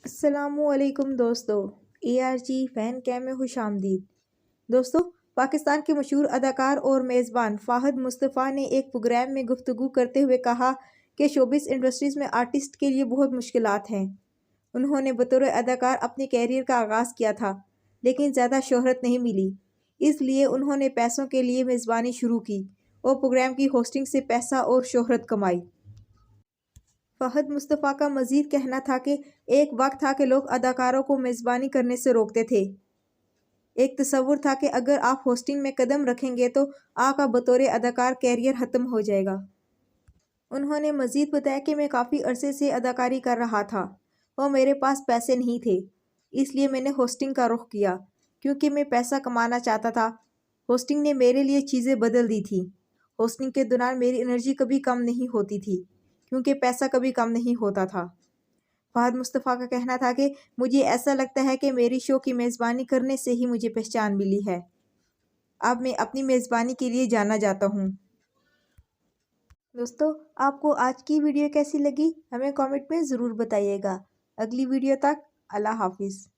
السلام علیکم دوستو، اے آر جی فین کیم میں خوش آمدید۔ دوستو، پاکستان کے مشہور اداکار اور میزبان فہد مصطفیٰ نے ایک پروگرام میں گفتگو کرتے ہوئے کہا کہ شوبز انڈسٹریز میں آرٹسٹ کے لیے بہت مشکلات ہیں۔ انہوں نے بطور اداکار اپنے کیریئر کا آغاز کیا تھا، لیکن زیادہ شہرت نہیں ملی، اس لیے انہوں نے پیسوں کے لیے میزبانی شروع کی اور پروگرام کی ہوسٹنگ سے پیسہ اور شہرت کمائی۔ فہد مصطفیٰ کا مزید کہنا تھا کہ ایک وقت تھا کہ لوگ اداکاروں کو میزبانی کرنے سے روکتے تھے۔ ایک تصور تھا کہ اگر آپ ہوسٹنگ میں قدم رکھیں گے تو آپ کا بطور اداکار کیریئر ختم ہو جائے گا۔ انہوں نے مزید بتایا کہ میں کافی عرصے سے اداکاری کر رہا تھا اور میرے پاس پیسے نہیں تھے، اس لیے میں نے ہوسٹنگ کا رخ کیا کیونکہ میں پیسہ کمانا چاہتا تھا۔ ہوسٹنگ نے میرے لیے چیزیں بدل دی تھیں۔ ہوسٹنگ کے دوران میری انرجی کبھی کم نہیں ہوتی تھی کیونکہ پیسہ کبھی کم نہیں ہوتا تھا۔ فہد مصطفیٰ کا کہنا تھا کہ مجھے ایسا لگتا ہے کہ میری شو کی میزبانی کرنے سے ہی مجھے پہچان ملی ہے۔ اب میں اپنی میزبانی کے لیے جانا جاتا ہوں۔ دوستو، آپ کو آج کی ویڈیو کیسی لگی؟ ہمیں کامنٹ میں ضرور بتائیے گا۔ اگلی ویڈیو تک اللہ حافظ۔